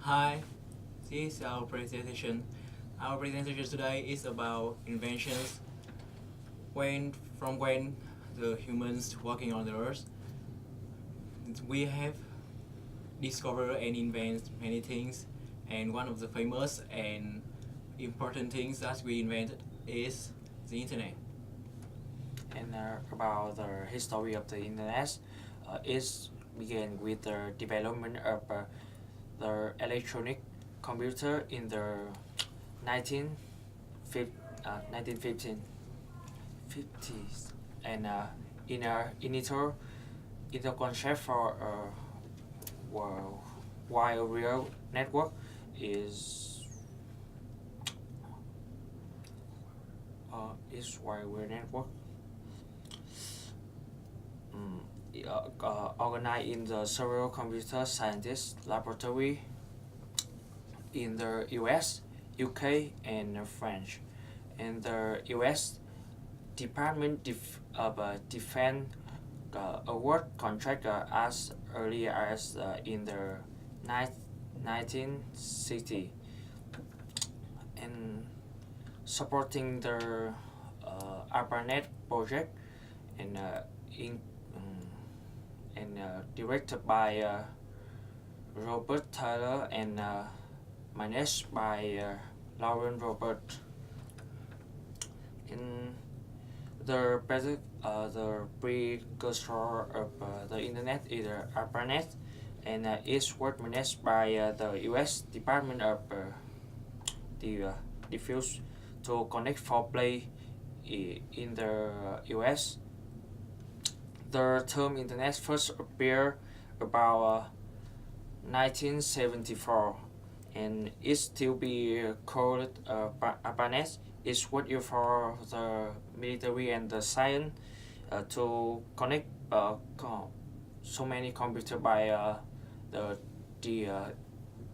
Hi, this is our presentation. Our presentation today is about inventions when the humans working on the earth. We have discovered and invent many things, and one of the famous and important things that we invented is the internet. And about the history of the internet, it began with the development of the electronic computer in the 1915, 50s, and in the concept for wide real network is wide real network organized in the several computer scientists laboratory in the US, UK, and French. In the US, Department of Defense award contract as early as in the 1960, and supporting the ARPANET project and in directed by Robert Tyler and managed by Lauren Robert. In the precursor of the internet is ARPANET, and is work managed by the U.S. Department of Defense to connect for play in the U.S. The term internet first appeared about 1974, and it still be called ARPANET. Is what used for the military and the science to connect so many computers by the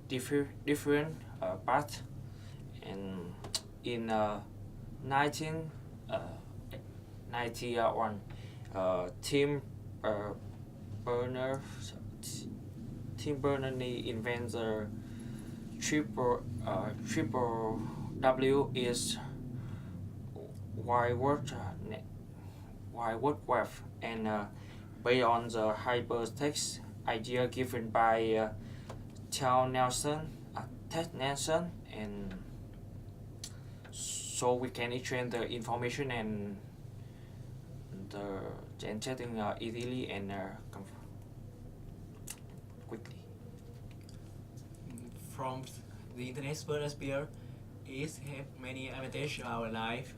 different parts. And in 1991, Tim Berners Tim Berners-Lee invents the triple W is wide Web, and based on the hypertext idea given by Ted Nelson, and so we can exchange the information and the chatting easily and quickly. From the internet's first appear, it have many advantages in our life.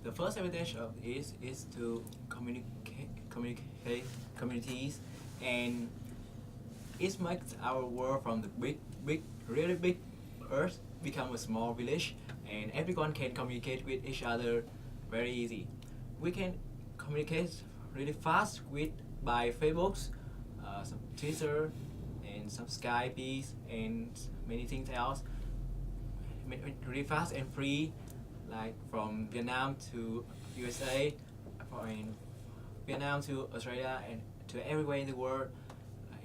The first advantage of it is to communicate communities, and it makes our world from the really big earth become a small village, and everyone can communicate with each other very easy. We can communicate really fast with by Facebook, some Twitter, and some Skype, and many things else. Really fast and free, like from Vietnam to USA, from Vietnam to Australia, and to everywhere in the world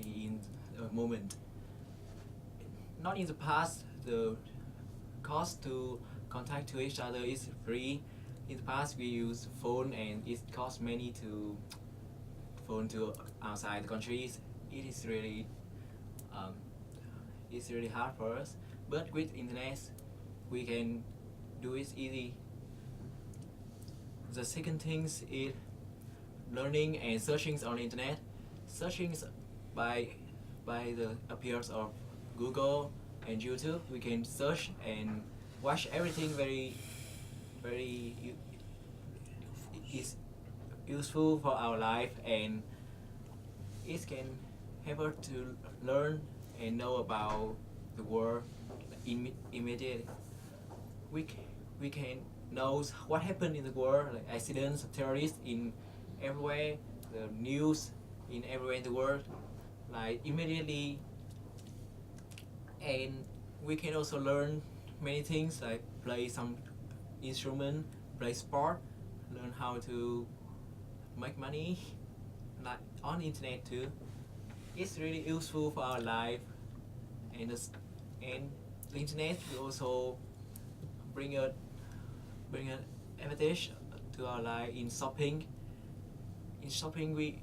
in a moment. Not in the past, the cost to contact to each other is free. In the past, we use phone and it costs many to phone to outside the countries. It is really it's really hard for us. But with internet, we can do it easy. The second thing is learning and searching on the internet. Searching by the appearance of Google and YouTube, we can search and watch everything very is useful for our life, and it can help us to learn and know about the world immediately. We, we can know what happened in the world, like accidents, terrorists in everywhere, the news in everywhere in the world, like immediately. And we can also learn many things like play some instrument, play sport, learn how to make money, like on the internet too. It's really useful for our life, and And the internet will also bring a bring an advantage to our life in shopping. In shopping, we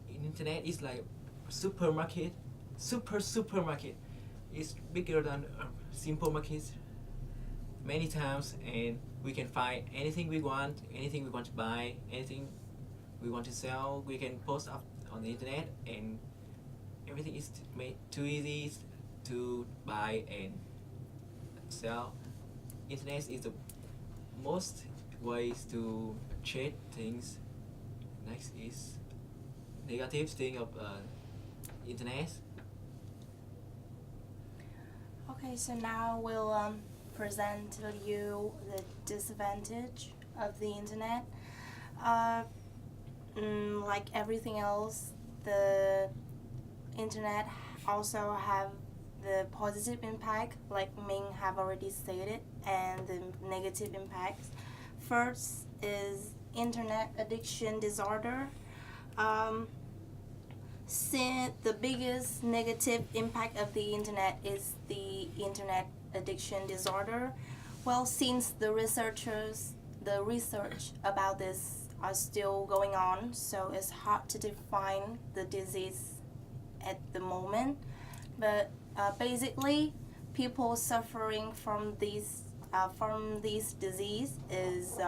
in internet is like supermarket, supermarket. It's bigger than a simple market many times, and we can find anything we want, anything we want to buy, anything we want to sell. We can post up on the internet, and everything is made too easy to buy and sell. Internet is the most ways to trade things. Next is negative thing of internet. Okay, so now we'll present to you the disadvantage of the internet. Like everything else, the internet also have the positive impact, like Ming have already stated, and the negative impacts. First is internet addiction disorder. Since the biggest negative impact of the internet is the internet addiction disorder, well, since the research about this are still going on, so it's hard to define the disease at the moment. But basically, people suffering from this disease is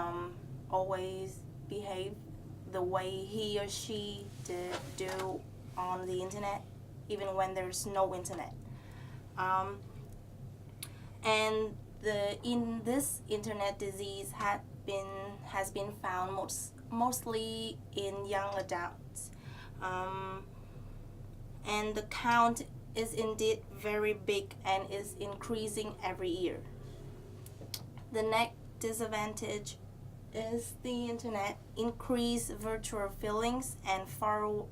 always behave the way he or she do on the internet, even when there's no internet. And in this internet disease has been found mostly in young adults, and the count is indeed very big and is increasing every year. The next disadvantage is the internet increase virtual feelings and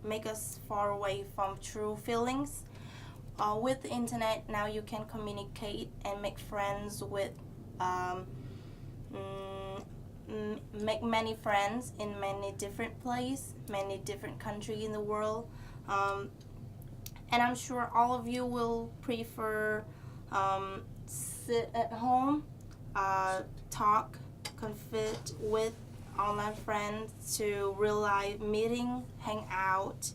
make us far away from true feelings. With the internet now you can communicate and make friends with make many friends in many different places, many different countries in the world, and I'm sure all of you will prefer sit at home, talk, confide with online friends to real life meeting, hang out,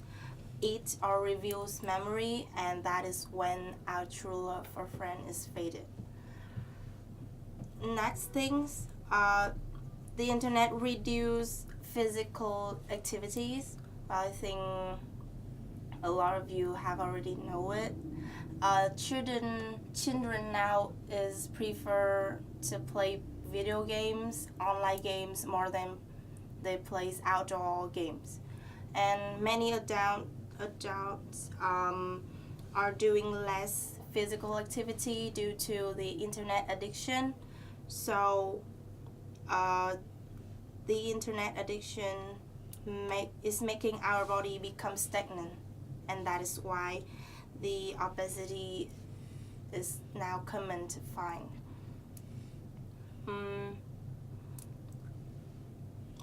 eat or reveals memory, and that is when our true love for friend is faded. Next things, the internet reduce physical activities. I think a lot of you have already know it. Children now is prefer to play video games, online games, more than they play outdoor games. And many adults are doing less physical activity due to the internet addiction. So the internet addiction is making our body become stagnant, and that is why the obesity is now common to find.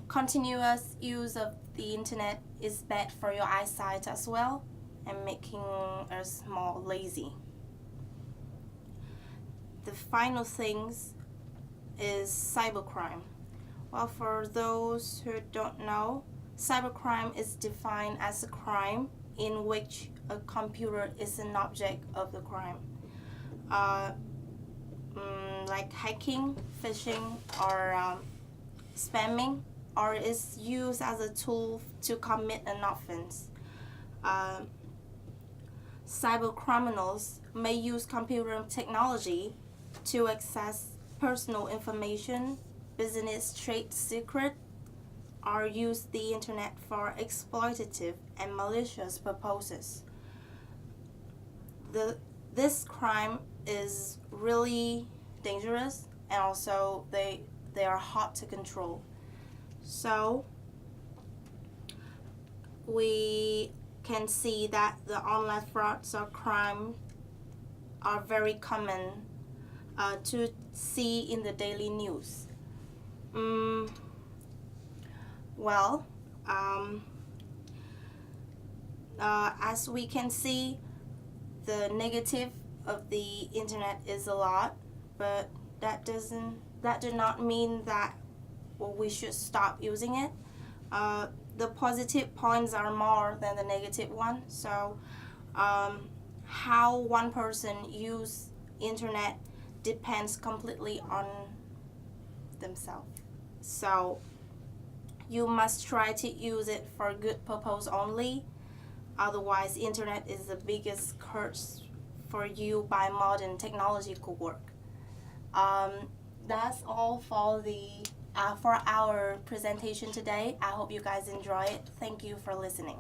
Continuous use of the internet is bad for your eyesight as well, and making us more lazy. The final things is cybercrime. Well, for those who don't know, cybercrime is defined as a crime in which a computer is an object of the crime. Like hacking, phishing, or spamming, or is used as a tool to commit an offense. Cyber criminals may use computer technology to access personal information, business trade secret, or use the internet for exploitative and malicious purposes. This crime is really dangerous, and also they are hard to control. So we can see that the online frauds or crime are very common to see in the daily news. As we can see, the negative of the internet is a lot, but that does not mean that we should stop using it. The positive points are more than the negative one. So how one person use internet depends completely on themselves. So you must try to use it for good purpose only. Otherwise, internet is the biggest curse for you by modern technological work. That's all for our presentation today. I hope you guys enjoy it. Thank you for listening.